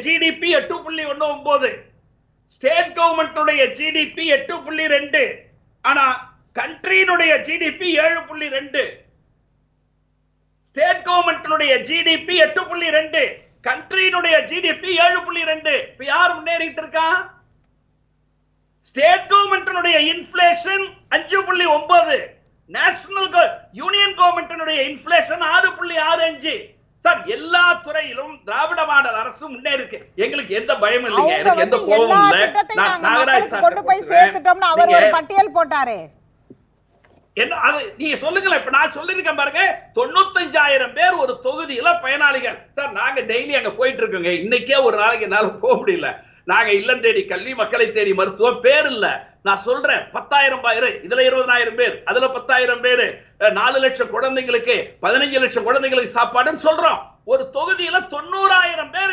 GDP 8.19, state government GDP 8.2, ஆனா கண்ட்ரியினுடைய GDP 7.2. State government GDP 8.2, கண்ட்ரியினுடைய ஜிடிபி 7.2. இப்ப யார் முன்னேறிட்டு இருக்கா? State government inflation 5.9, national union government inflation 6.65. Sir, எல்லா துறையிலும் திராவிட மாடல் அரசு முன்னேறி இருக்கு. எங்களுக்கு எந்த பயம் இல்லைங்க, எனக்கு எந்த கோபமும் இல்ல. நாகராஜ் சார் கொண்டு போய் சேர்த்துட்டோம்னு அவர் ஒரு பட்டியல் போட்டாரே. என்ன அது நீங்க சொல்லுங்களேன். இப்ப நான் சொல்லிருக்கேன் பாருங்க, 95,000 பேர் ஒரு தொகுதியில பயனாளிகள். சார், நாங்க டெய்லி அங்க போயிட்டு இருக்கோங்க. இன்னைக்கே ஒரு நாளைக்கு என்னால போக முடியல. நாங்க இல்லம் தேடி கல்வி, மக்களை தேடி மருத்துவம் பேர் இல்ல. நான் சொல்றேன் 10,000 பேர், இதுல 20,000 பேர், அதுல 10,000 பேர், 4 லட்சம் குழந்தைங்களுக்கு 15 லட்சம் குழந்தைங்களுக்கு சாப்பாடுன்னு சொல்றோம். ஒரு தொகுதியில 90,000 பேர்